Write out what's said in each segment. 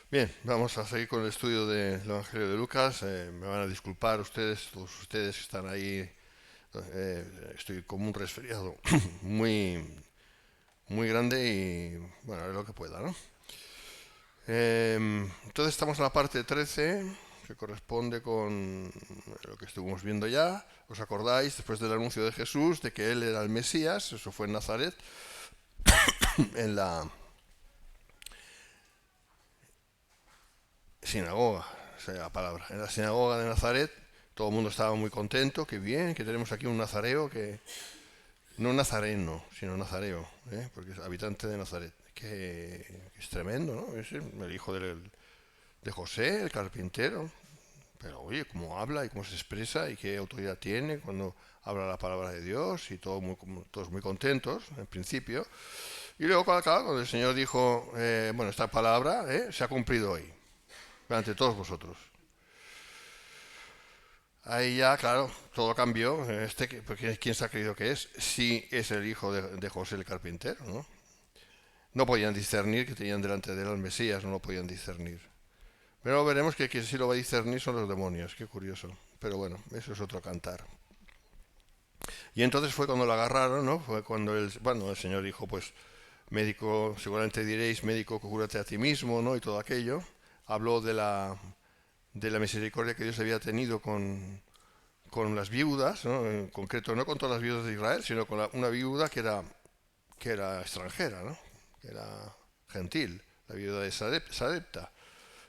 Bien, vamos a seguir con el estudio del Evangelio de Lucas. Me van a disculpar ustedes, todos ustedes que están ahí. Estoy como un resfriado muy, muy grande y bueno, haré lo que pueda, ¿no? Entonces estamos en la parte 13, que corresponde con lo que estuvimos viendo ya. ¿Os acordáis? Después del anuncio de Jesús de que Él era el Mesías, eso fue en Nazaret, en la sinagoga, o sea, la palabra, en la sinagoga de Nazaret. Todo el mundo estaba muy contento, que bien, que tenemos aquí un nazareo, que no nazareno, sino nazareo, porque es habitante de Nazaret, que es tremendo, ¿no? Es el hijo de José, el carpintero. Pero oye, cómo habla y cómo se expresa y qué autoridad tiene cuando habla la palabra de Dios y todos muy contentos, en principio. Y luego, claro, cuando el Señor dijo, bueno, esta palabra se ha cumplido hoy, ante todos vosotros. Ahí ya, claro, todo cambió. Porque ¿quién se ha creído que es? Sí, es el hijo de José el carpintero, ¿no? No podían discernir que tenían delante de él al Mesías, no lo podían discernir. Pero veremos que quien sí lo va a discernir son los demonios, qué curioso. Pero bueno, eso es otro cantar. Y entonces fue cuando lo agarraron, ¿no? Fue cuando el Señor dijo, pues, médico, seguramente diréis, médico, cúrate a ti mismo, ¿no? Y todo aquello. Habló de la misericordia que Dios había tenido con las viudas, ¿no? En concreto no con todas las viudas de Israel, sino con una viuda que era extranjera, ¿no? Que era gentil, la viuda de Sarepta,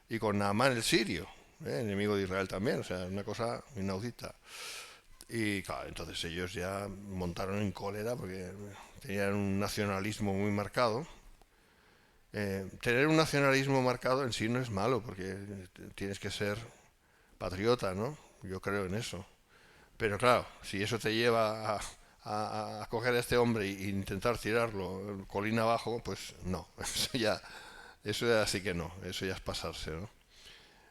y con Naamán el sirio, enemigo de Israel también, o sea, una cosa inaudita. Y claro, entonces ellos ya montaron en cólera porque tenían un nacionalismo muy marcado. Tener un nacionalismo marcado en sí no es malo, porque tienes que ser patriota, ¿no? Yo creo en eso. Pero claro, si eso te lleva a coger a este hombre e intentar tirarlo colina abajo, pues no, eso ya sí que no, eso ya es pasarse, ¿no?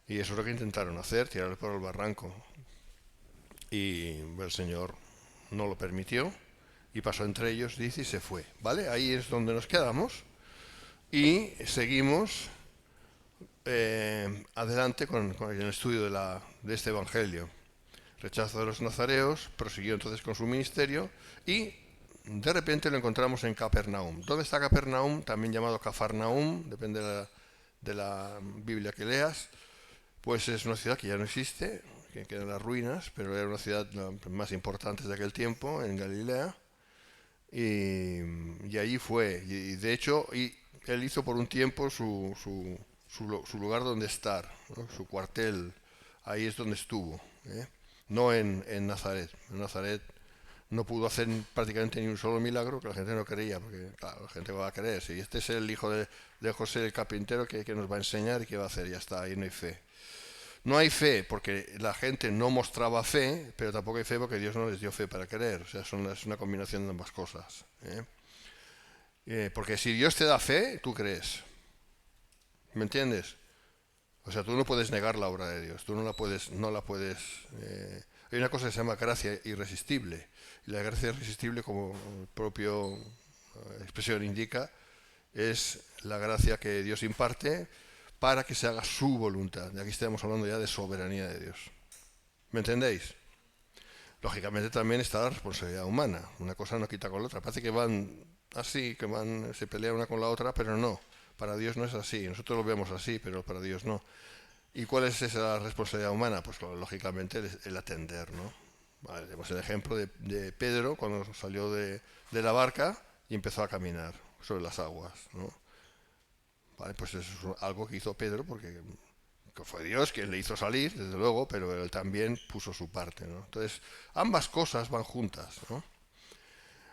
Y eso es lo que intentaron hacer, tirarle por el barranco. Y el Señor no lo permitió y pasó entre ellos, dice, y se fue. ¿Vale? Ahí es donde nos quedamos y seguimos adelante con el estudio de este Evangelio. Rechazo de los nazareos, prosiguió entonces con su ministerio y de repente lo encontramos en Capernaum. ¿Dónde está Capernaum? También llamado Cafarnaum, depende de la Biblia que leas. Pues es una ciudad que ya no existe, que queda en las ruinas, pero era una ciudad más importante de aquel tiempo, en Galilea. Y allí fue. Y de hecho, él hizo por un tiempo su lugar donde estar, ¿no? Su cuartel. Ahí es donde estuvo. No en Nazaret. En Nazaret no pudo hacer prácticamente ni un solo milagro, que la gente no creía, porque claro, la gente va a creer. Si este es el hijo de José el carpintero que nos va a enseñar y qué va a hacer, ya está, ahí no hay fe. No hay fe porque la gente no mostraba fe, pero tampoco hay fe porque Dios no les dio fe para creer. O sea, es una combinación de ambas cosas. Porque si Dios te da fe, tú crees. ¿Me entiendes? O sea, tú no puedes negar la obra de Dios. Tú no la puedes. Hay una cosa que se llama gracia irresistible. Y la gracia irresistible, como el propio expresión indica, es la gracia que Dios imparte para que se haga su voluntad. Y aquí estamos hablando ya de soberanía de Dios. ¿Me entendéis? Lógicamente también está la responsabilidad humana. Una cosa no quita con la otra. Parece que van así, se pelean una con la otra, pero no. Para Dios no es así. Nosotros lo vemos así, pero para Dios no. ¿Y cuál es esa responsabilidad humana? Pues lógicamente el atender, ¿no? Vale, tenemos el ejemplo de Pedro cuando salió de la barca y empezó a caminar sobre las aguas, ¿no? Vale, pues eso es algo que hizo Pedro porque que fue Dios quien le hizo salir, desde luego, pero él también puso su parte, ¿no? Entonces, ambas cosas van juntas, ¿no?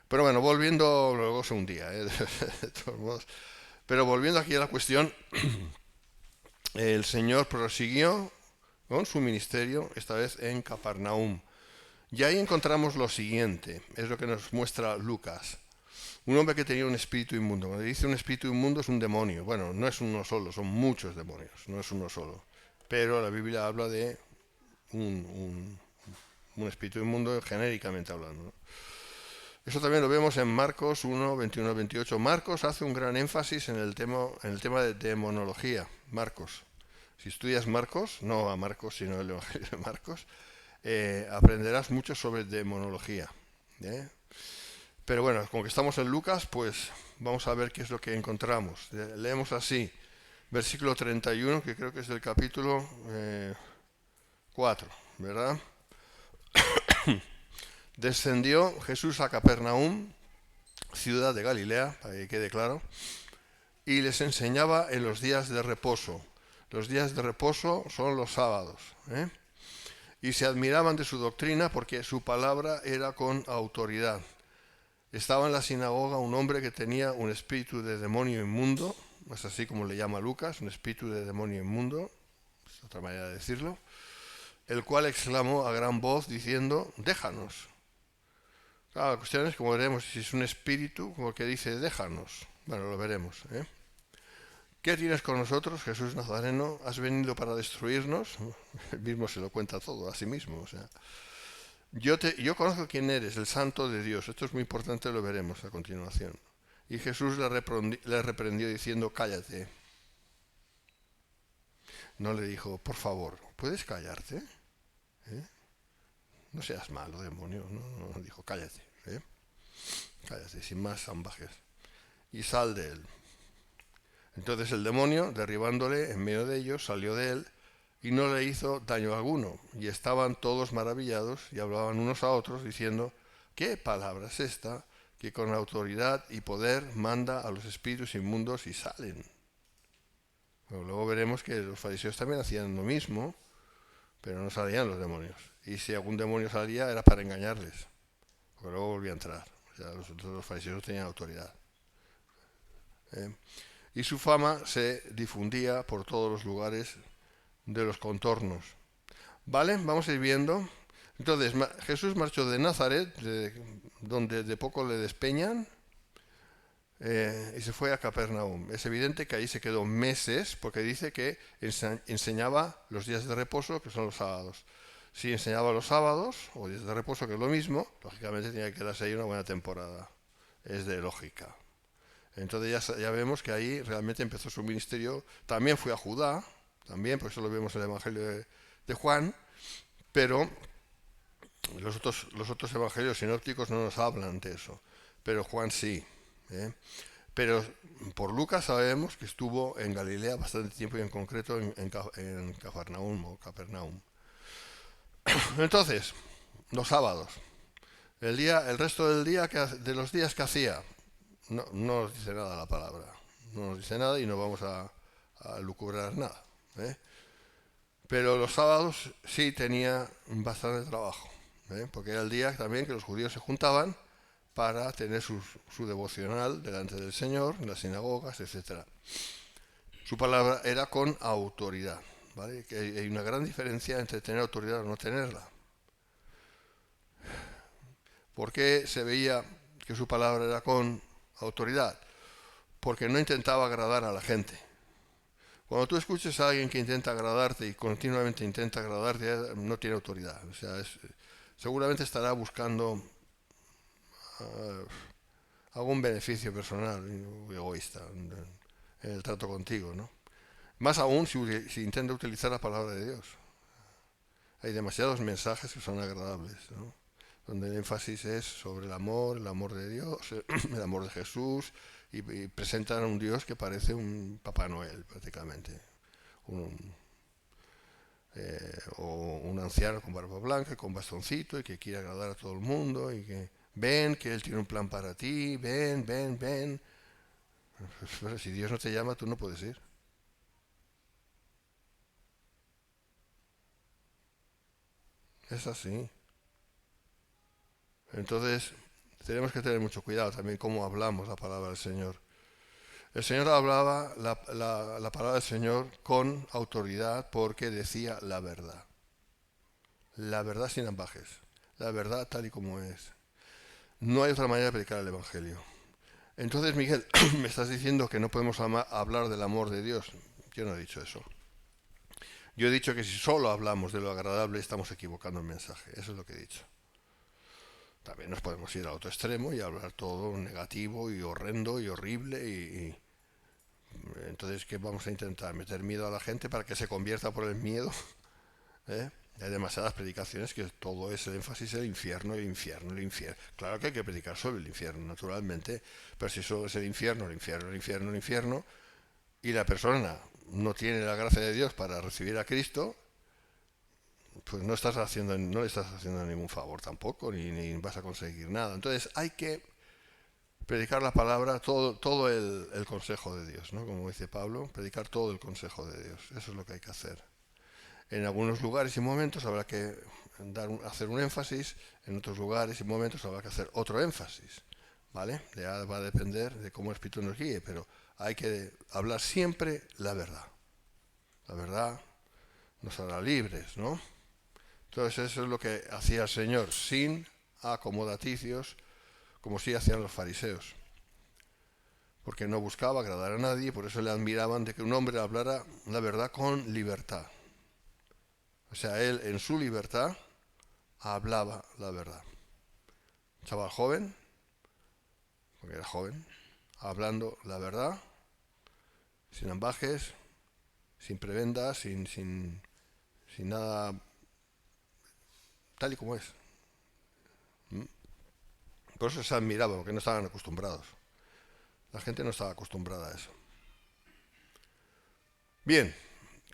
Pero bueno, volviendo, luego se hundía, de todos modos. Pero volviendo aquí a la cuestión, el Señor prosiguió con su ministerio, esta vez en Capernaum. Y ahí encontramos lo siguiente, es lo que nos muestra Lucas. Un hombre que tenía un espíritu inmundo. Cuando dice un espíritu inmundo es un demonio. Bueno, no es uno solo, son muchos demonios, no es uno solo. Pero la Biblia habla de un espíritu inmundo genéricamente hablando, ¿no? Eso también lo vemos en Marcos 1, 21, 28. Marcos hace un gran énfasis en el tema de demonología. Marcos. Si estudias Marcos, no a Marcos, sino el Evangelio de Marcos, aprenderás mucho sobre demonología. ¿Eh? Pero bueno, como que estamos en Lucas, pues vamos a ver qué es lo que encontramos. Leemos así, versículo 31, que creo que es del capítulo 4, ¿verdad? Descendió Jesús a Capernaum, ciudad de Galilea, para que quede claro, y les enseñaba en los días de reposo. Los días de reposo son los sábados, ¿eh? Y se admiraban de su doctrina porque su palabra era con autoridad. Estaba en la sinagoga un hombre que tenía un espíritu de demonio inmundo, es así como le llama Lucas, un espíritu de demonio inmundo, es otra manera de decirlo, el cual exclamó a gran voz diciendo, déjanos. Claro, la cuestión es, como veremos, si es un espíritu como que dice, déjanos. Bueno, lo veremos, ¿eh? ¿Qué tienes con nosotros, Jesús Nazareno? ¿Has venido para destruirnos? Él mismo se lo cuenta todo a sí mismo. O sea, yo conozco quién eres, el Santo de Dios. Esto es muy importante, lo veremos a continuación. Y Jesús le reprendió diciendo, cállate. No le dijo, por favor, ¿puedes callarte? ¿Eh? No seas malo, demonio. No, dijo, cállate. ¿Eh? Cállate, sin más ambajes. Y sal de él. Entonces el demonio, derribándole en medio de ellos, salió de él y no le hizo daño alguno. Y estaban todos maravillados y hablaban unos a otros diciendo, ¿qué palabra es esta que con autoridad y poder manda a los espíritus inmundos y salen? Bueno, luego veremos que los fariseos también hacían lo mismo, pero no salían los demonios. Y si algún demonio salía era para engañarles, porque luego volvía a entrar. O sea, los fariseos tenían autoridad. Y su fama se difundía por todos los lugares de los contornos. ¿Vale? Vamos a ir viendo. Entonces, Jesús marchó de Nazaret, donde de poco le despeñan, y se fue a Capernaum. Es evidente que ahí se quedó meses, porque dice que enseñaba los días de reposo, que son los sábados. Si enseñaba los sábados, o días de reposo, que es lo mismo, lógicamente tenía que quedarse ahí una buena temporada. Es de lógica. Entonces ya vemos que ahí realmente empezó su ministerio. También fue a Judá, también, por eso lo vemos en el Evangelio de Juan, pero los otros evangelios sinópticos no nos hablan de eso, pero Juan sí. ¿Eh? Pero por Lucas sabemos que estuvo en Galilea bastante tiempo y en concreto en Capernaum o Capernaum. Entonces, los sábados, el resto del día, de los días que hacía, no nos dice nada la palabra, no nos dice nada y no vamos a lucubrar nada. ¿Eh? Pero los sábados sí tenía bastante trabajo, porque era el día también que los judíos se juntaban para tener su devocional delante del Señor, en las sinagogas, etc. Su palabra era con autoridad, ¿vale? Que hay una gran diferencia entre tener autoridad o no tenerla. ¿Por qué se veía que su palabra era con autoridad? Porque no intentaba agradar a la gente. Cuando tú escuches a alguien que intenta agradarte y continuamente intenta agradarte, no tiene autoridad. O sea, seguramente estará buscando algún beneficio personal, egoísta, en el trato contigo, ¿no? Más aún si intenta utilizar la palabra de Dios. Hay demasiados mensajes que son agradables, ¿no? Donde el énfasis es sobre el amor de Dios, el amor de Jesús, y presentan a un Dios que parece un Papá Noel, prácticamente. O un anciano con barba blanca, con bastoncito, y que quiere agradar a todo el mundo, y que ven que Él tiene un plan para ti, ven. Pero si Dios no te llama, tú no puedes ir. Es así. Entonces, tenemos que tener mucho cuidado también cómo hablamos la palabra del Señor. El Señor hablaba la palabra del Señor con autoridad porque decía la verdad. La verdad sin ambajes. La verdad tal y como es. No hay otra manera de predicar el Evangelio. Entonces, Miguel, me estás diciendo que no podemos hablar del amor de Dios. Yo no he dicho eso. Yo he dicho que si solo hablamos de lo agradable estamos equivocando el mensaje. Eso es lo que he dicho. También nos podemos ir al otro extremo y hablar todo negativo y horrendo y horrible y entonces, ¿qué vamos a intentar? ¿Meter miedo a la gente para que se convierta por el miedo? ¿Eh? Hay demasiadas predicaciones que todo es el énfasis el infierno, el infierno, el infierno. Claro que hay que predicar sobre el infierno, naturalmente, pero si solo es el infierno, el infierno, el infierno, el infierno, y la persona no tiene la gracia de Dios para recibir a Cristo, pues no le estás haciendo ningún favor tampoco, ni vas a conseguir nada. Entonces hay que predicar la palabra, todo el consejo de Dios, ¿no? Como dice Pablo, predicar todo el consejo de Dios. Eso es lo que hay que hacer. En algunos lugares y momentos habrá que hacer un énfasis, en otros lugares y momentos habrá que hacer otro énfasis, ¿vale? Ya va a depender de cómo el Espíritu nos guíe, pero hay que hablar siempre la verdad. La verdad nos hará libres, ¿no? Entonces eso es lo que hacía el Señor, sin acomodaticios, como sí hacían los fariseos. Porque no buscaba agradar a nadie, por eso le admiraban de que un hombre hablara la verdad con libertad. O sea, él en su libertad hablaba la verdad. Chaval joven, porque era joven, hablando la verdad, sin ambajes, sin prebendas, sin nada, tal y como es. Por eso se admiraba, porque no estaban acostumbrados. La gente no estaba acostumbrada a eso. Bien,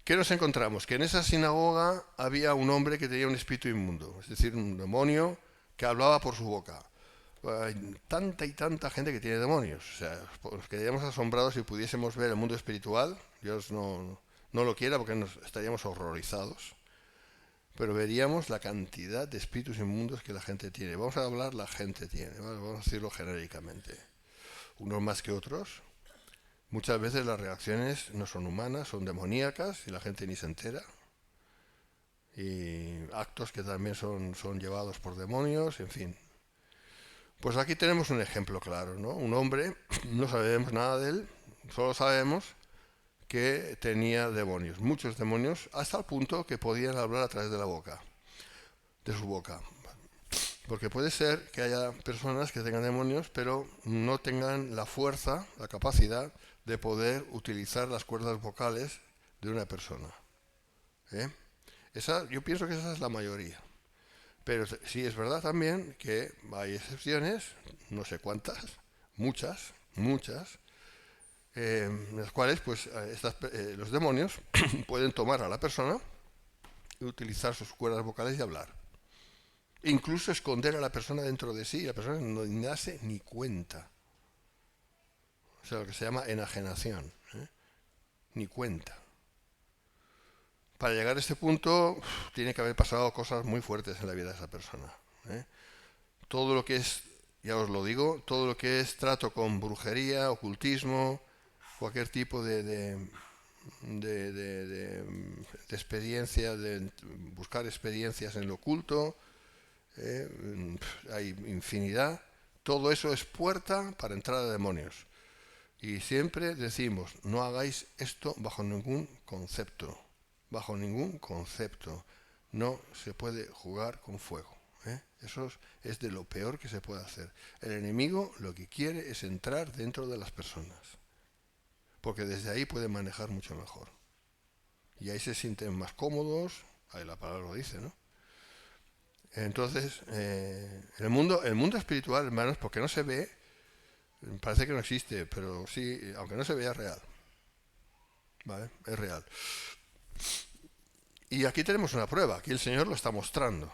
¿qué nos encontramos? Que en esa sinagoga había un hombre que tenía un espíritu inmundo, es decir, un demonio que hablaba por su boca. Hay tanta y tanta gente que tiene demonios. O sea, nos quedaríamos asombrados si pudiésemos ver el mundo espiritual. Dios no lo quiera porque estaríamos horrorizados. Pero veríamos la cantidad de espíritus inmundos que la gente tiene. Vamos a hablar la gente tiene, ¿vale? Vamos a decirlo genéricamente. Unos más que otros. Muchas veces las reacciones no son humanas, son demoníacas y la gente ni se entera. Y actos que también son llevados por demonios, en fin. Pues aquí tenemos un ejemplo claro, ¿no? Un hombre, no sabemos nada de él, solo sabemos que tenía demonios, muchos demonios, hasta el punto que podían hablar a través de la boca, de su boca. Porque puede ser que haya personas que tengan demonios, pero no tengan la fuerza, la capacidad de poder utilizar las cuerdas vocales de una persona. Yo pienso que esa es la mayoría. Pero sí es verdad también que hay excepciones, no sé cuántas, muchas, en las cuales pues los demonios pueden tomar a la persona y utilizar sus cuerdas vocales y hablar. Incluso esconder a la persona dentro de sí y la persona no hace ni cuenta. O sea, lo que se llama enajenación. Ni cuenta. Para llegar a este punto tiene que haber pasado cosas muy fuertes en la vida de esa persona. Todo lo que es, ya os lo digo, todo lo que es trato con brujería, ocultismo, cualquier tipo de experiencia, de buscar experiencias en lo oculto, hay infinidad. Todo eso es puerta para entrar a demonios. Y siempre decimos, no hagáis esto bajo ningún concepto. Bajo ningún concepto. No se puede jugar con fuego. Eso es de lo peor que se puede hacer. El enemigo lo que quiere es entrar dentro de las personas. Porque desde ahí puede manejar mucho mejor. Y ahí se sienten más cómodos. Ahí la palabra lo dice, ¿no? Entonces, el mundo espiritual, hermanos, porque no se ve, parece que no existe, pero sí, aunque no se vea, es real. ¿Vale? Es real. Y aquí tenemos una prueba, aquí el Señor lo está mostrando.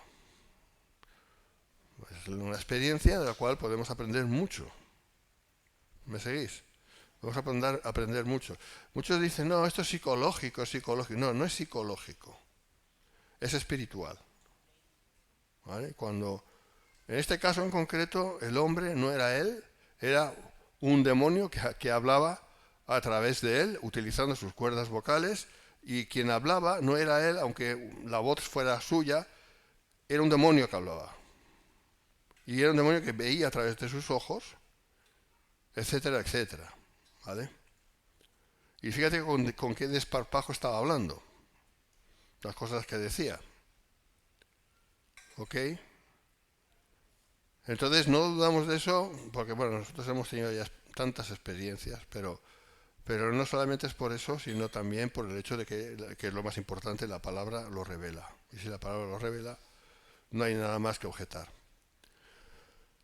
Es una experiencia de la cual podemos aprender mucho. ¿Me seguís? Vamos a aprender mucho. Muchos dicen, no, esto es psicológico, es psicológico. No, no es psicológico. Es espiritual. ¿Vale? Cuando, en este caso en concreto, el hombre no era él, era un demonio que hablaba a través de él, utilizando sus cuerdas vocales, y quien hablaba no era él, aunque la voz fuera suya, era un demonio que hablaba. Y era un demonio que veía a través de sus ojos, etcétera, etcétera. ¿Vale? Y fíjate con qué desparpajo estaba hablando, las cosas que decía. ¿Ok? Entonces no dudamos de eso, porque bueno, nosotros hemos tenido ya tantas experiencias, pero no solamente es por eso, sino también por el hecho de que es lo más importante, la palabra lo revela. Y si la palabra lo revela, no hay nada más que objetar.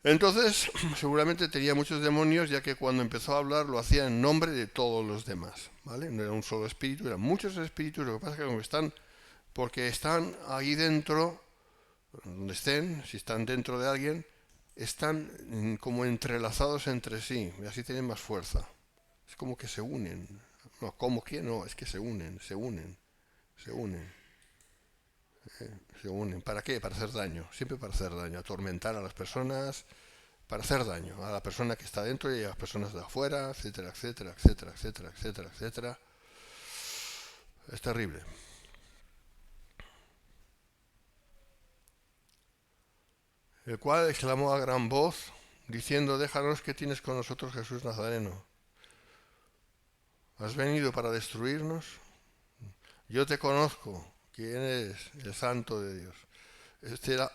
Entonces, seguramente tenía muchos demonios, ya que cuando empezó a hablar lo hacía en nombre de todos los demás, ¿vale? No era un solo espíritu, eran muchos espíritus, lo que pasa es que como están, porque están ahí dentro, donde estén, si están dentro de alguien, están como entrelazados entre sí, y así tienen más fuerza. Es como que se unen. No, ¿cómo que? No, es que se unen, se unen, se unen, se unen. ¿Para qué? Para hacer daño, siempre para hacer daño, atormentar a las personas, para hacer daño a la persona que está dentro y a las personas de afuera, etcétera, etcétera, etcétera, etcétera, etcétera, etcétera. Es terrible. El cual exclamó a gran voz, diciendo, déjanos que tienes con nosotros, Jesús Nazareno. ¿Has venido para destruirnos? Yo te conozco. ¿Quién eres? El Santo de Dios. Este era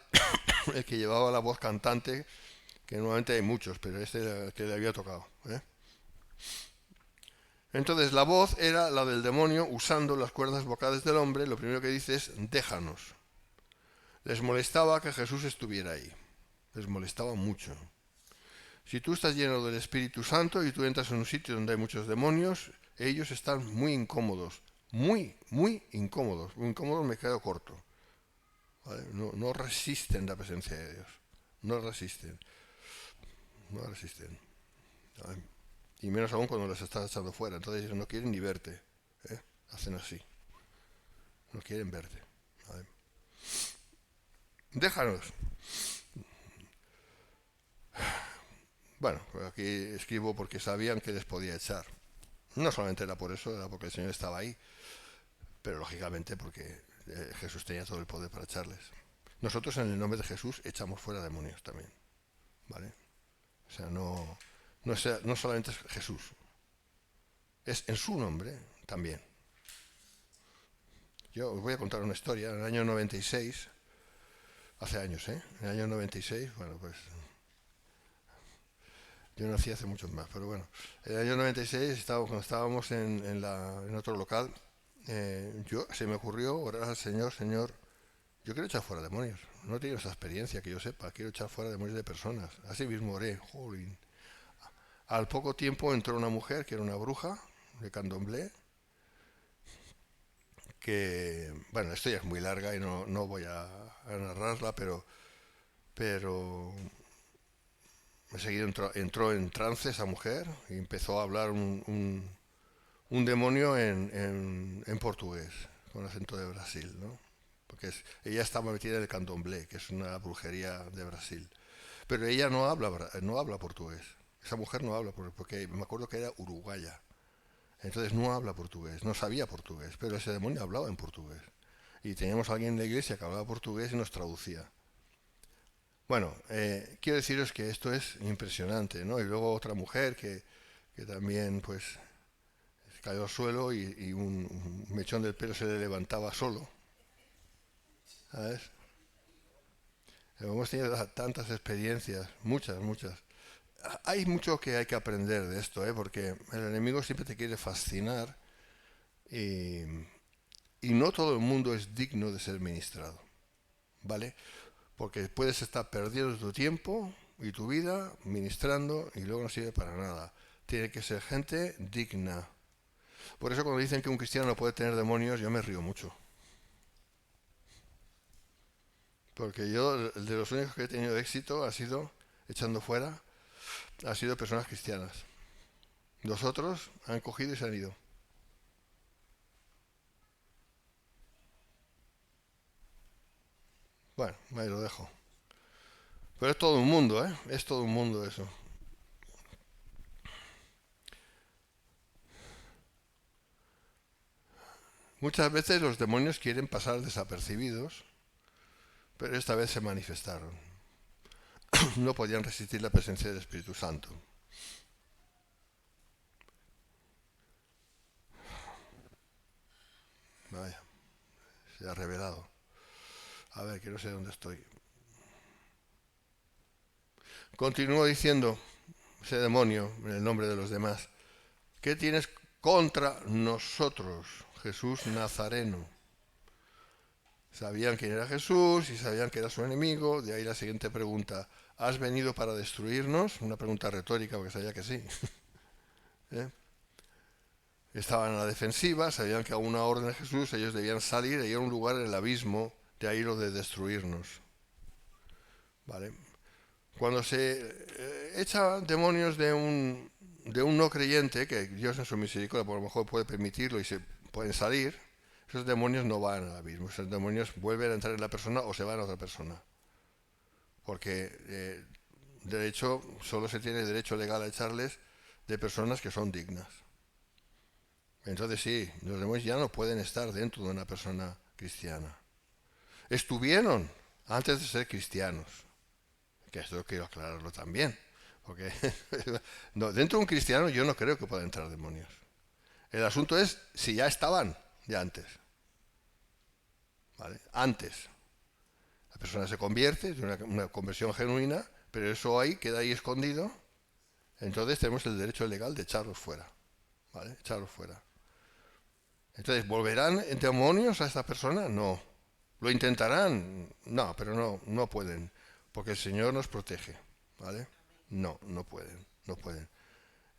el que llevaba la voz cantante, que normalmente hay muchos, pero este era el que le había tocado. Entonces la voz era la del demonio usando las cuerdas vocales del hombre. Lo primero que dice es, déjanos. Les molestaba que Jesús estuviera ahí. Les molestaba mucho. Si tú estás lleno del Espíritu Santo y tú entras en un sitio donde hay muchos demonios, ellos están muy incómodos. Muy, muy incómodos. Muy incómodos me quedo corto. ¿Vale? No, no resisten la presencia de Dios. No resisten. No resisten. ¿Vale? Y menos aún cuando los estás echando fuera. Entonces ellos no quieren ni verte. Hacen así. No quieren verte. ¿Vale? Déjanos. Bueno, aquí escribo porque sabían que les podía echar. No solamente era por eso, era porque el Señor estaba ahí, pero lógicamente porque Jesús tenía todo el poder para echarles. Nosotros en el nombre de Jesús echamos fuera demonios también, ¿vale? O sea, no solamente es Jesús, es en su nombre también. Yo os voy a contar una historia. En el año 96, hace años, En el año 96, bueno, pues yo nací hace muchos más, pero bueno. En el año 96, cuando estábamos en otro local, se me ocurrió orar al Señor, Señor, yo quiero echar fuera demonios. No he tenido esa experiencia que yo sepa, quiero echar fuera demonios de personas. Así mismo oré, jolín. Al poco tiempo entró una mujer que era una bruja de candomblé, que, bueno, esto ya es muy larga y no voy a narrarla, pero enseguida entró en trance esa mujer y empezó a hablar un demonio en portugués, con acento de Brasil, ¿no? Porque ella estaba metida en el candomblé, que es una brujería de Brasil. Pero ella no habla portugués. Esa mujer no habla portugués, porque me acuerdo que era uruguaya. Entonces no habla portugués, no sabía portugués, pero ese demonio hablaba en portugués. Y teníamos a alguien en la iglesia que hablaba portugués y nos traducía. Bueno, quiero deciros que esto es impresionante, ¿no? Y luego otra mujer que también, pues, cayó al suelo y un mechón del pelo se le levantaba solo, ¿sabes? Hemos tenido tantas experiencias, muchas, muchas. Hay mucho que hay que aprender de esto, porque el enemigo siempre te quiere fascinar y, y no todo el mundo es digno de ser ministrado, ¿vale? Porque puedes estar perdiendo tu tiempo y tu vida ministrando y luego no sirve para nada. Tiene que ser gente digna. Por eso cuando dicen que un cristiano no puede tener demonios, yo me río mucho. Porque yo, de los únicos que he tenido éxito ha sido, echando fuera, ha sido personas cristianas. Los otros han cogido y se han ido. Bueno, ahí lo dejo. Pero es todo un mundo, ¿eh? Es todo un mundo eso. Muchas veces los demonios quieren pasar desapercibidos, pero esta vez se manifestaron. No podían resistir la presencia del Espíritu Santo. Vaya, se ha revelado. A ver, que no sé dónde estoy. Continúa diciendo ese demonio en el nombre de los demás: ¿qué tienes contra nosotros, Jesús Nazareno? Sabían quién era Jesús y sabían que era su enemigo. De ahí la siguiente pregunta: ¿has venido para destruirnos? Una pregunta retórica, porque sabía que sí. ¿Eh? Estaban a la defensiva, sabían que a una orden de Jesús ellos debían salir y ir a un lugar en el abismo, de ahí lo de destruirnos. ¿Vale? Cuando se echa demonios de un no creyente, que Dios en su misericordia por lo mejor puede permitirlo y se pueden salir, esos demonios no van al abismo, esos demonios vuelven a entrar en la persona o se van a otra persona. Porque de hecho solo se tiene derecho legal a echarles de personas que son dignas. Entonces sí, los demonios ya no pueden estar dentro de una persona cristiana. Estuvieron antes de ser cristianos, que esto quiero aclararlo también, porque no, dentro de un cristiano yo no creo que puedan entrar demonios. El asunto es si ya estaban, ya antes. ¿Vale? Antes. La persona se convierte, es una conversión genuina, pero eso ahí queda ahí escondido. Entonces tenemos el derecho legal de echarlos fuera. ¿Vale? Echarlos fuera. Entonces, ¿volverán demonios a esta persona? No. ¿Lo intentarán? No, pero no pueden, porque el Señor nos protege, ¿vale? No pueden, no pueden.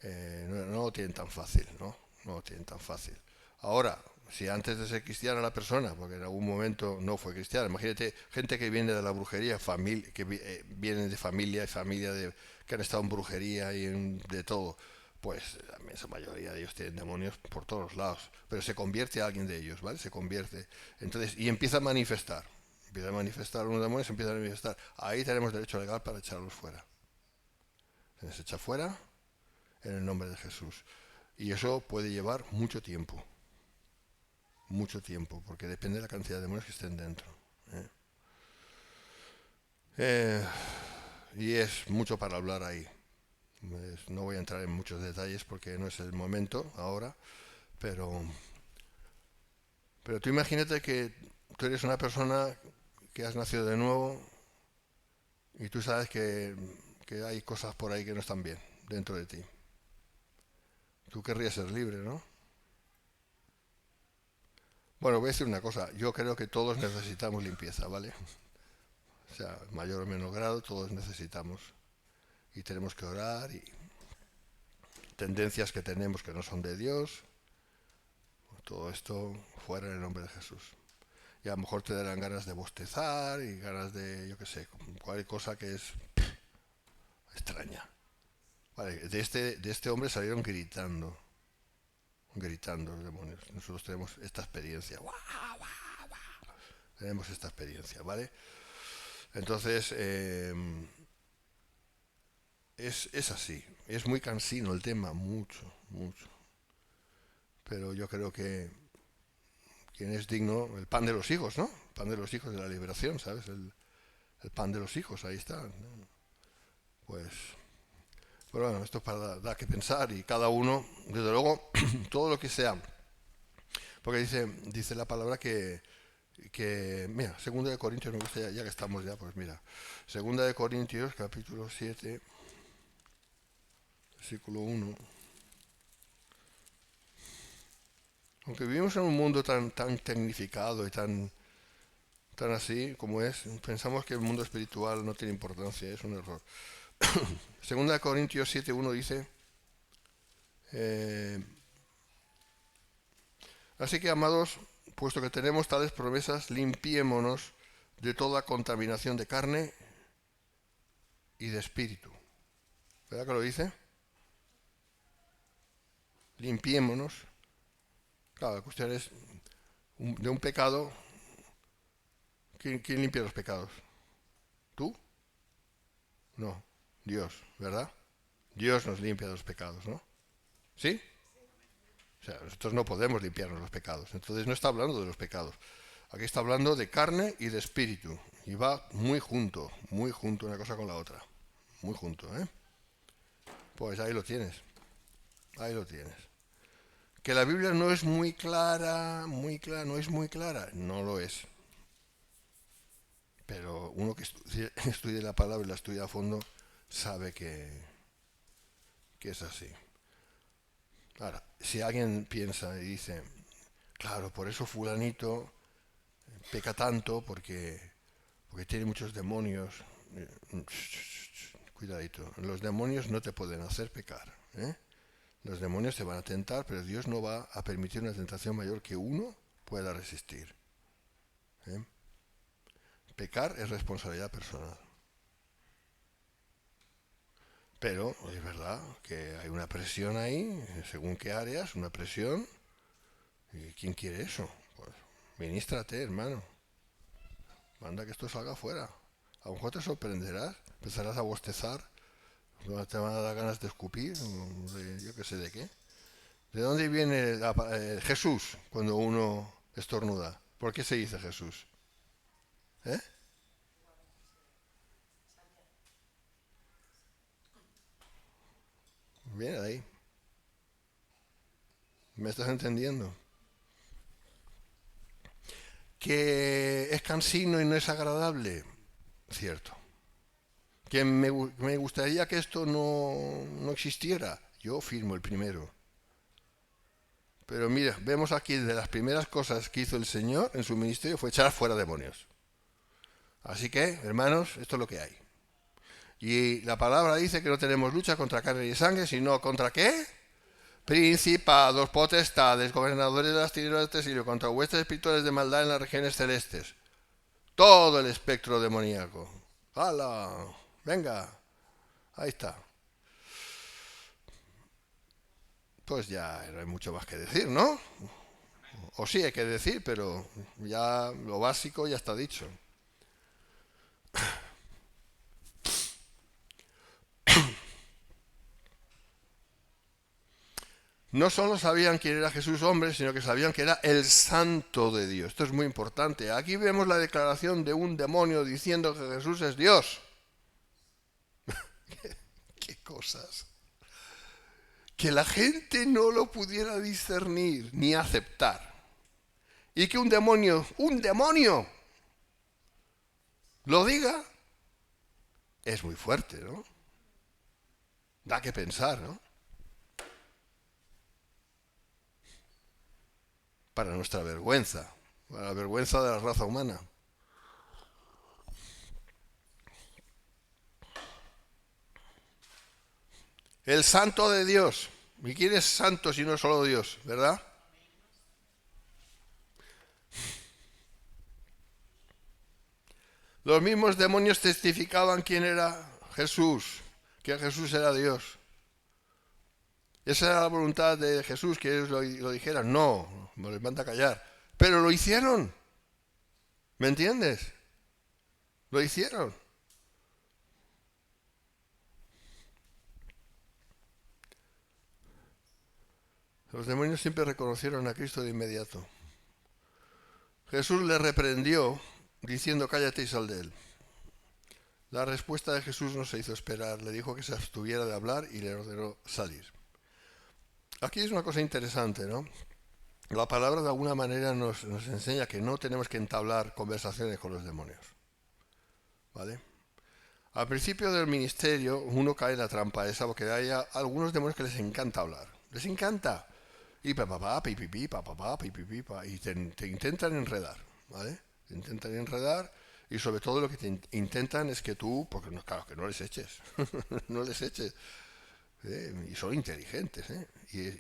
No lo tienen tan fácil, ¿no? No lo tienen tan fácil. Ahora, si antes de ser cristiana la persona, porque en algún momento no fue cristiana, imagínate gente que viene de la brujería, que vienen de familia que han estado en brujería y de todo, pues la inmensa mayoría de ellos tienen demonios por todos lados, pero se convierte a alguien de ellos, ¿vale? Se convierte. Entonces, y empieza a manifestar unos demonios, empieza a manifestar. Ahí tenemos derecho legal para echarlos fuera. Se echa fuera en el nombre de Jesús. Y eso puede llevar mucho tiempo, porque depende de la cantidad de demonios que estén dentro. Y es mucho para hablar ahí. No voy a entrar en muchos detalles porque no es el momento ahora, pero tú imagínate que tú eres una persona que has nacido de nuevo y tú sabes que hay cosas por ahí que no están bien dentro de ti. Tú querrías ser libre, ¿no? Bueno, voy a decir una cosa. Yo creo que todos necesitamos limpieza, ¿vale? O sea, mayor o menor grado, todos necesitamos. Y tenemos que orar y tendencias que tenemos que no son de Dios. Todo esto fuera en el nombre de Jesús. Y a lo mejor te darán ganas de bostezar y ganas de, yo qué sé, cualquier cosa que es extraña. Vale, de este hombre salieron gritando los demonios. Nosotros tenemos esta experiencia. Tenemos esta experiencia, ¿vale? Entonces, es así. Es muy cansino el tema, mucho. Pero yo creo que quien es digno, el pan de los hijos, ¿no? El pan de los hijos de la liberación, ¿sabes? El pan de los hijos, ahí está, ¿no? Pues, pero bueno, esto es para dar que pensar y cada uno, desde luego, todo lo que sea. Porque dice la palabra que mira, 2 Corintios, me gusta ya que estamos ya, pues mira, 2 Corintios, capítulo 7, versículo 1. Aunque vivimos en un mundo tan tecnificado y tan así como es, pensamos que el mundo espiritual no tiene importancia, es un error. 2 Corintios 7:1 dice: así que, amados, puesto que tenemos tales promesas, limpiémonos de toda contaminación de carne y de espíritu. ¿Verdad que lo dice? Limpiémonos. Claro, la cuestión es, de un pecado, ¿quién limpia los pecados? ¿Tú? No, Dios, ¿verdad? Dios nos limpia de los pecados, ¿no? ¿Sí? O sea, nosotros no podemos limpiarnos los pecados. Entonces no está hablando de los pecados. Aquí está hablando de carne y de espíritu. Y va muy junto una cosa con la otra. Muy junto, ¿eh? Pues ahí lo tienes. Ahí lo tienes. Que la Biblia no es muy clara, no es muy clara. No lo es. Pero uno que estudie la palabra y la estudia a fondo, sabe que es así. Ahora, si alguien piensa y dice, claro, por eso fulanito peca tanto porque tiene muchos demonios. Cuidadito, los demonios no te pueden hacer pecar, ¿eh? Los demonios te van a tentar, pero Dios no va a permitir una tentación mayor que uno pueda resistir, ¿eh? Pecar es responsabilidad personal. Pero es verdad que hay una presión ahí, según qué áreas, una presión. ¿Y quién quiere eso? Pues ministrate, hermano. Manda que esto salga afuera. A lo mejor te sorprenderás, empezarás a bostezar, te van a dar ganas de escupir, yo qué sé de qué. ¿De dónde viene Jesús cuando uno estornuda? ¿Por qué se dice Jesús? ¿Eh? Viene de ahí. ¿Me estás entendiendo? ¿Que es cansino y no es agradable? Cierto. ¿Que me gustaría que esto no existiera? Yo firmo el primero. Pero mira, vemos aquí de las primeras cosas que hizo el Señor en su ministerio fue echar fuera demonios. Así que, hermanos, esto es lo que hay. Y la palabra dice que no tenemos lucha contra carne y sangre, sino contra ¿qué? Principados, potestades, gobernadores de las tinieblas de este siglo, contra huestes espirituales de maldad en las regiones celestes. Todo el espectro demoníaco. ¡Hala! Venga, ahí está. Pues ya no hay mucho más que decir, ¿no? O sí hay que decir, pero ya lo básico ya está dicho. No solo sabían quién era Jesús hombre, sino que sabían que era el Santo de Dios. Esto es muy importante. Aquí vemos la declaración de un demonio diciendo que Jesús es Dios. ¡Qué cosas! Que la gente no lo pudiera discernir ni aceptar. Y que un demonio, lo diga, es muy fuerte, ¿no? Da que pensar, ¿no? Para nuestra vergüenza, para la vergüenza de la raza humana. El Santo de Dios. ¿Y quién es santo si no solo Dios, verdad? Los mismos demonios testificaban quién era Jesús, que Jesús era Dios. Esa era la voluntad de Jesús, que ellos lo dijeran. No, me les manda a callar. Pero lo hicieron. ¿Me entiendes? Lo hicieron. Los demonios siempre reconocieron a Cristo de inmediato. Jesús le reprendió diciendo cállate y sal de él. La respuesta de Jesús no se hizo esperar. Le dijo que se abstuviera de hablar y le ordenó salir. Aquí es una cosa interesante, ¿no? La palabra de alguna manera nos enseña que no tenemos que entablar conversaciones con los demonios. ¿Vale? Al principio del ministerio uno cae en la trampa esa porque hay algunos demonios que les encanta hablar. Les encanta. Y papá, pipipi, papá, pipipi, y te intentan enredar, ¿vale? Te intentan enredar y sobre todo lo que te intentan es que tú, porque no, claro, que no les eches, no les eches. Y son inteligentes, ¿eh?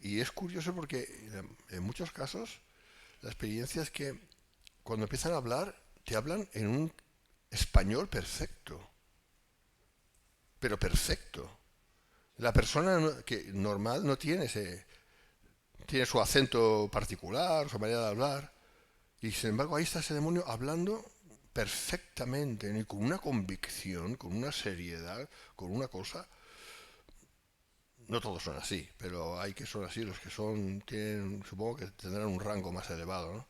Y es curioso porque en muchos casos la experiencia es que cuando empiezan a hablar, te hablan en un español perfecto, pero perfecto. La persona que normal no tiene su acento particular, su manera de hablar, y sin embargo ahí está ese demonio hablando perfectamente, ¿no? Y con una convicción, con una seriedad, con una cosa. No todos son así, pero hay que son así, los que supongo que tendrán un rango más elevado, ¿no?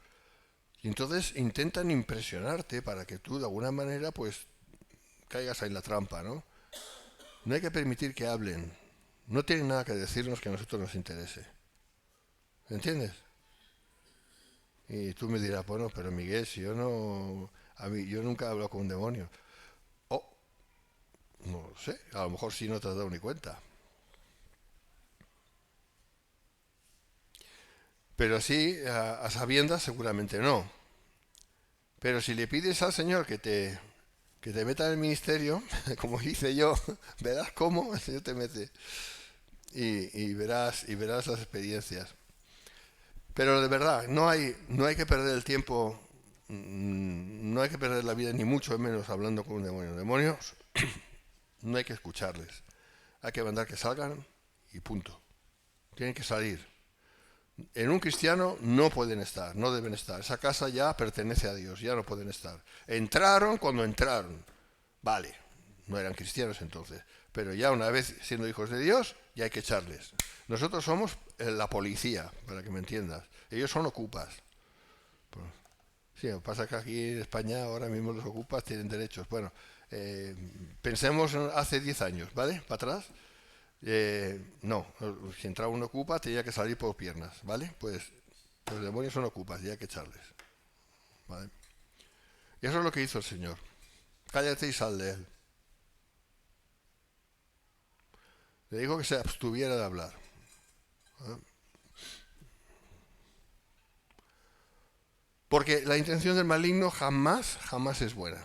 Y entonces intentan impresionarte para que tú de alguna manera pues caigas ahí en la trampa, ¿no? No hay que permitir que hablen. No tienen nada que decirnos que a nosotros nos interese. ¿Entiendes? Y tú me dirás, bueno, pero Miguel, si yo no... yo nunca he hablado con un demonio. Oh, No lo sé, a lo mejor sí no te has dado ni cuenta. Pero sí, a sabiendas seguramente no. Pero si le pides al Señor que te meta en el ministerio, como hice yo, verás cómo el Señor te mete y verás las experiencias. Pero de verdad, no hay que perder el tiempo, no hay que perder la vida, ni mucho menos hablando con un demonio. Demonios, no hay que escucharles. Hay que mandar que salgan y punto. Tienen que salir. En un cristiano no pueden estar, no deben estar. Esa casa ya pertenece a Dios, ya no pueden estar. Entraron cuando entraron. Vale, no eran cristianos entonces. Pero ya una vez siendo hijos de Dios, ya hay que echarles. Nosotros somos la policía, para que me entiendas. Ellos son ocupas. Sí, lo que pasa es que aquí en España ahora mismo los ocupas tienen derechos. Bueno, pensemos en hace 10 años, ¿vale? Para atrás. No, si entraba un ocupa tenía que salir por piernas, ¿vale? Pues los demonios son ocupas y hay que echarles, ¿vale? Y eso es lo que hizo el Señor. Cállate y sal de él. Le dijo que se abstuviera de hablar. ¿Eh? Porque la intención del maligno jamás es buena.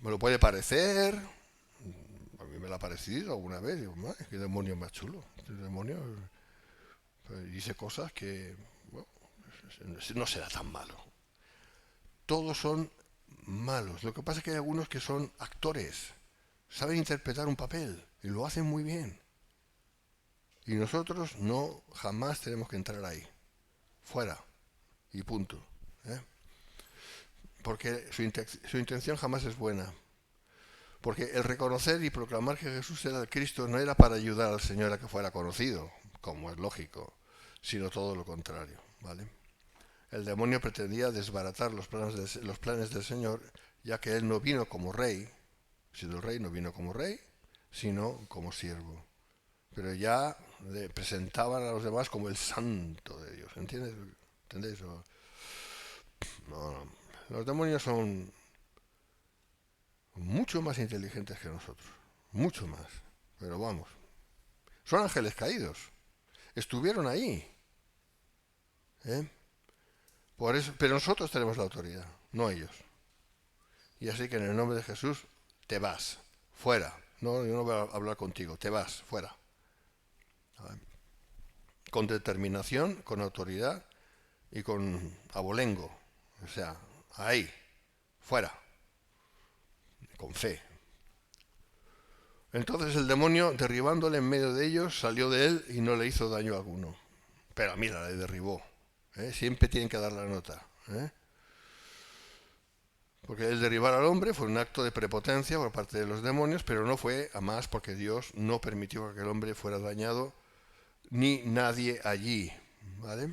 Me lo puede parecer, a mí me lo ha parecido alguna vez, digo, qué demonio más chulo. Este demonio dice cosas que, bueno, no será tan malo. Todos son malos. Lo que pasa es que hay algunos que son actores, saben interpretar un papel y lo hacen muy bien. Y nosotros no, jamás tenemos que entrar ahí. Fuera. Y punto. ¿Eh? Porque su intención jamás es buena. Porque el reconocer y proclamar que Jesús era el Cristo no era para ayudar al Señor a que fuera conocido, como es lógico, sino todo lo contrario, ¿vale? El demonio pretendía desbaratar los planes del Señor, ya que Él no vino como rey, siendo el rey no vino como rey, sino como siervo. Pero ya le presentaban a los demás como el santo de Dios, ¿entiendes? ¿Entendéis? No. Los demonios son mucho más inteligentes que nosotros, mucho más. Pero vamos, son ángeles caídos, estuvieron ahí, ¿eh? Por eso, pero nosotros tenemos la autoridad, no ellos. Y así que en el nombre de Jesús te vas, fuera. No, yo no voy a hablar contigo, te vas, fuera. Con determinación, con autoridad y con abolengo. O sea, ahí, fuera, con fe. Entonces el demonio, derribándole en medio de ellos, salió de él y no le hizo daño alguno. Pero mira, le derribó. Siempre tienen que dar la nota. Porque el derribar al hombre fue un acto de prepotencia por parte de los demonios, pero no fue a más porque Dios no permitió que el hombre fuera dañado, ni nadie allí. ¿Vale?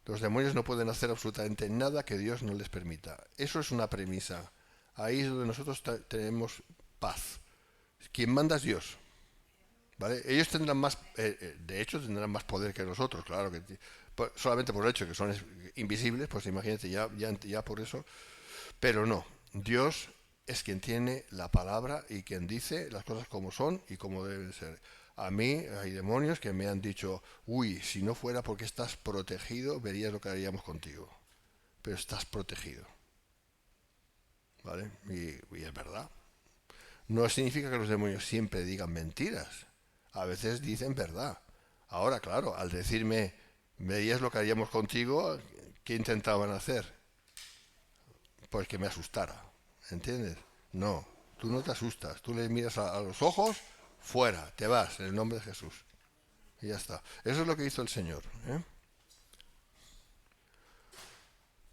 Los demonios no pueden hacer absolutamente nada que Dios no les permita. Eso es una premisa. Ahí es donde nosotros tenemos paz. Quien manda es Dios. ¿Vale? Ellos tendrán más, de hecho tendrán más poder que nosotros, claro que solamente por el hecho de que son invisibles, pues imagínate ya por eso. Pero no, Dios es quien tiene la palabra y quien dice las cosas como son y como deben ser. A mí hay demonios que me han dicho, uy, si no fuera porque estás protegido, verías lo que haríamos contigo. Pero estás protegido. ¿Vale? Y es verdad. No significa que los demonios siempre digan mentiras. A veces dicen verdad. Ahora, claro, al decirme, verías lo que haríamos contigo, ¿qué intentaban hacer? Pues que me asustara. ¿Entiendes? No, tú no te asustas. Tú le miras a los ojos, fuera, te vas, en el nombre de Jesús. Y ya está. Eso es lo que hizo el Señor.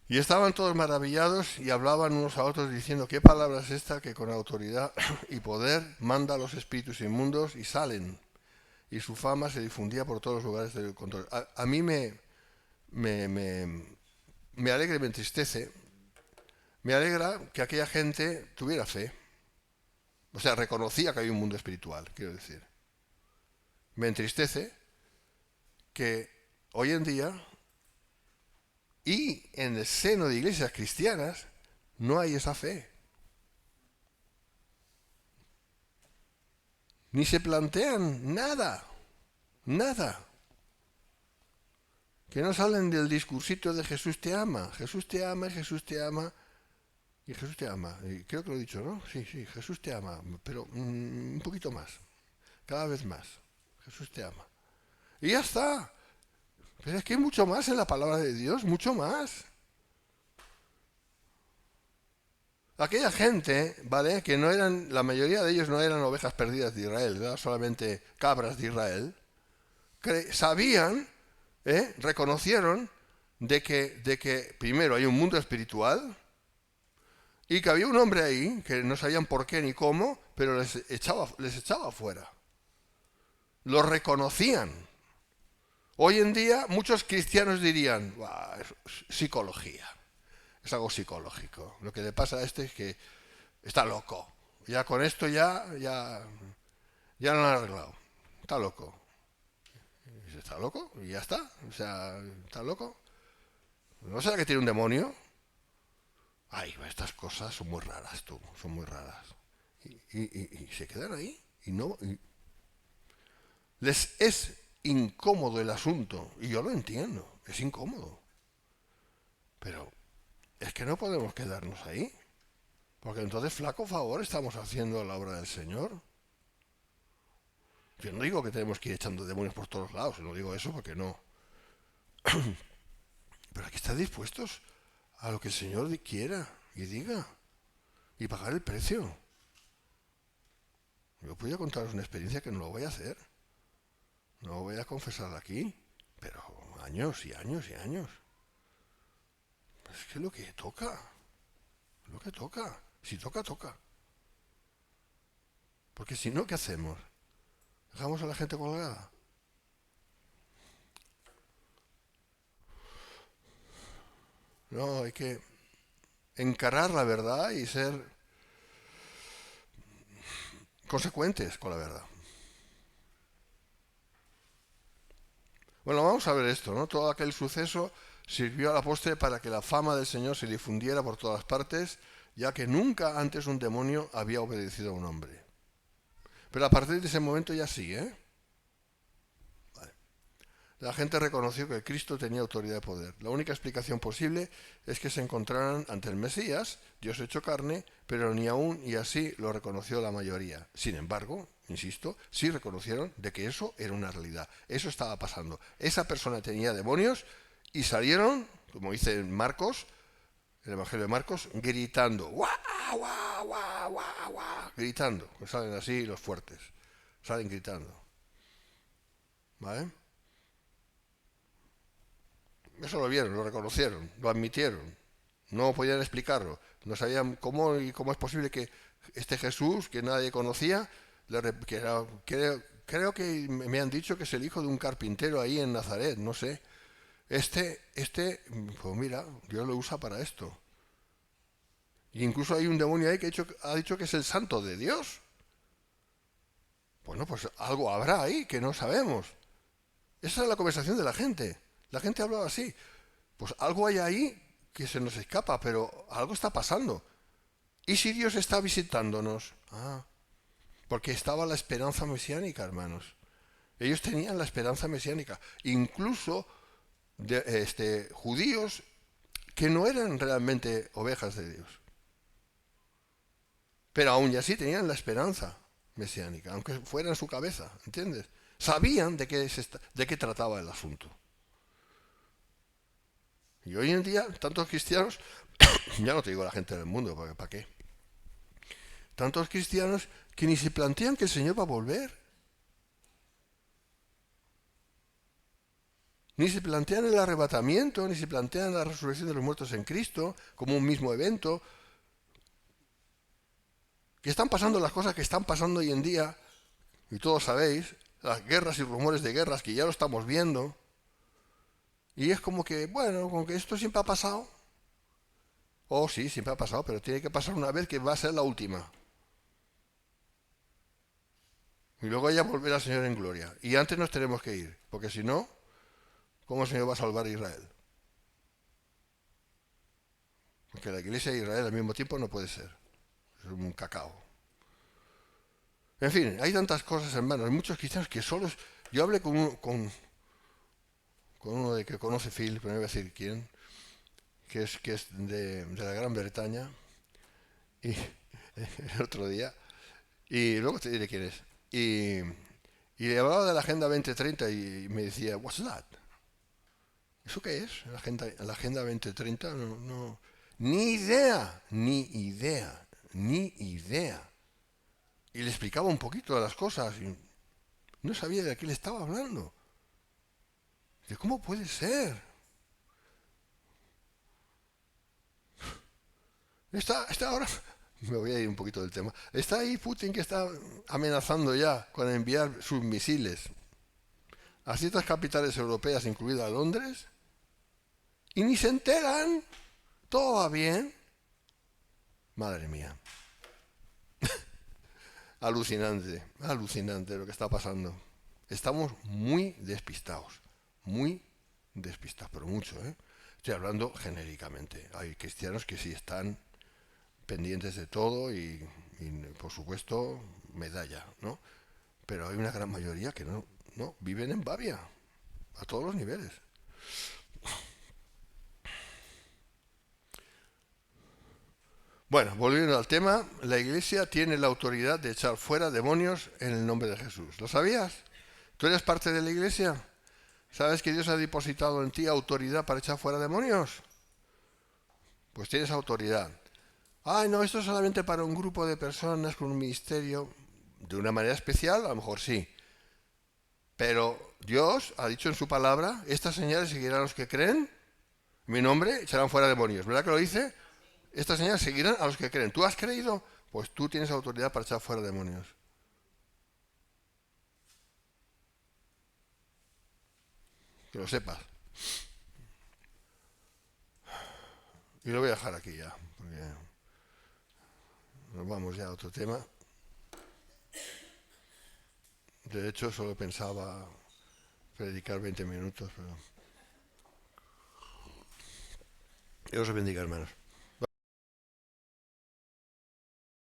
Y estaban todos maravillados y hablaban unos a otros diciendo, ¿qué palabra es esta que con autoridad y poder manda a los espíritus inmundos y salen? Y su fama se difundía por todos los lugares del control. A mí me alegra y me entristece. Me alegra que aquella gente tuviera fe. O sea, reconocía que hay un mundo espiritual, quiero decir. Me entristece que hoy en día y en el seno de iglesias cristianas no hay esa fe. Ni se plantean nada, nada. Que no salen del discursito de Jesús te ama, Jesús te ama, Jesús te ama, y Jesús te ama. Y creo que lo he dicho, ¿no? Sí, Jesús te ama, pero un poquito más, cada vez más. Jesús te ama. Y ya está. Pero es que hay mucho más en la palabra de Dios, mucho más. Aquella gente, ¿vale? Que no eran, la mayoría de ellos no eran ovejas perdidas de Israel, ¿verdad? Solamente cabras de Israel, sabían, reconocieron de que primero hay un mundo espiritual y que había un hombre ahí que no sabían por qué ni cómo, pero les echaba fuera. Lo reconocían. Hoy en día muchos cristianos dirían, es psicología, es algo psicológico. Lo que le pasa a este es que está loco. Ya con esto ya no lo han arreglado. Está loco. Y dice, ¿está loco? Y ya está. O sea, ¿está loco? ¿No será que tiene un demonio? Ay, estas cosas son muy raras, tú. Son muy raras. Y se quedan ahí. Les es incómodo el asunto. Y yo lo entiendo. Es incómodo. Pero es que no podemos quedarnos ahí. Porque entonces, flaco favor, estamos haciendo la obra del Señor. Yo no digo que tenemos que ir echando demonios por todos lados, no digo eso porque no. Pero hay que estar dispuestos a lo que el Señor quiera y diga y pagar el precio. Yo podría contaros una experiencia que no lo voy a hacer. No lo voy a confesar aquí, pero años y años y años. Es que es lo que toca. Lo que toca. Si toca, toca. Porque si no, ¿qué hacemos? ¿Dejamos a la gente colgada? No, hay que encarar la verdad y ser consecuentes con la verdad. Bueno, vamos a ver esto, ¿no? Todo aquel suceso sirvió a la postre para que la fama del Señor se difundiera por todas partes, ya que nunca antes un demonio había obedecido a un hombre. Pero a partir de ese momento ya sí, ¿eh? Vale. La gente reconoció que Cristo tenía autoridad y poder. La única explicación posible es que se encontraran ante el Mesías, Dios hecho carne, pero ni aún y así lo reconoció la mayoría. Sin embargo, insisto, sí reconocieron de que eso era una realidad. Eso estaba pasando. Esa persona tenía demonios y salieron, como dice Marcos, el Evangelio de Marcos, gritando. ¡Guau, guau, guau, guau, guau! Gritando. Que salen así los fuertes. Salen gritando. ¿Vale? Eso lo vieron, lo reconocieron, lo admitieron. No podían explicarlo. No sabían cómo y cómo es posible que este Jesús, que nadie conocía, creo que me han dicho que es el hijo de un carpintero ahí en Nazaret, no sé. Pues mira, Dios lo usa para esto. E incluso hay un demonio ahí que ha dicho que es el santo de Dios. Bueno, pues algo habrá ahí que no sabemos. Esa es la conversación de la gente. La gente hablaba así. Pues algo hay ahí que se nos escapa, pero algo está pasando. ¿Y si Dios está visitándonos? Porque estaba la esperanza mesiánica, hermanos. Ellos tenían la esperanza mesiánica. Incluso judíos que no eran realmente ovejas de Dios. Pero aún así tenían la esperanza mesiánica, aunque fuera en su cabeza, ¿entiendes? Sabían de qué trataba el asunto. Y hoy en día, tantos cristianos, ya no te digo la gente del mundo, porque ¿para qué? Tantos cristianos que ni se plantean que el Señor va a volver. Ni se plantean el arrebatamiento, ni se plantean la resurrección de los muertos en Cristo como un mismo evento. Que están pasando las cosas que están pasando hoy en día, y todos sabéis, las guerras y rumores de guerras que ya lo estamos viendo. Y es como que, bueno, como que esto siempre ha pasado. Oh, sí, siempre ha pasado, pero tiene que pasar una vez que va a ser la última. Y luego ya volverá el Señor en gloria. Y antes nos tenemos que ir, porque si no, ¿cómo el Señor va a salvar a Israel? Porque la iglesia de Israel al mismo tiempo no puede ser. Es un cacao. En fin, hay tantas cosas, hermanos. Hay muchos cristianos que solos... Yo hablé con uno de que conoce Phil, pero no voy a decir quién, que es de la Gran Bretaña, y el otro día, y luego te diré quién es. Y le hablaba de la Agenda 2030 y me decía, what's that? ¿Eso qué es? La Agenda 2030, no, no, ni idea, ni idea, ni idea. Y le explicaba un poquito de las cosas y no sabía de qué le estaba hablando. De cómo puede ser. Está ahora, me voy a ir un poquito del tema. Está ahí Putin que está amenazando ya con enviar sus misiles a ciertas capitales europeas, incluida Londres, y ni se enteran. Todo va bien. Madre mía. Alucinante, alucinante lo que está pasando. Estamos muy despistados, pero mucho, ¿eh? Estoy hablando genéricamente. Hay cristianos que sí están pendientes de todo y por supuesto, medalla, ¿no? Pero hay una gran mayoría que no, viven en babia, a todos los niveles. Bueno, volviendo al tema, la Iglesia tiene la autoridad de echar fuera demonios en el nombre de Jesús. ¿Lo sabías? ¿Tú eres parte de la Iglesia? ¿Sabes que Dios ha depositado en ti autoridad para echar fuera demonios? Pues tienes autoridad. Ay, no, esto es solamente para un grupo de personas con un ministerio. De una manera especial, a lo mejor sí. Pero Dios ha dicho en su palabra, estas señales seguirán a los que creen, en mi nombre echarán fuera demonios. ¿Verdad que lo dice? Estas señales seguirán a los que creen. ¿Tú has creído? Pues tú tienes autoridad para echar fuera demonios. Que lo sepas. Y lo voy a dejar aquí ya, porque nos vamos ya a otro tema. De hecho, solo pensaba predicar 20 minutos, pero Dios os bendiga, hermanos.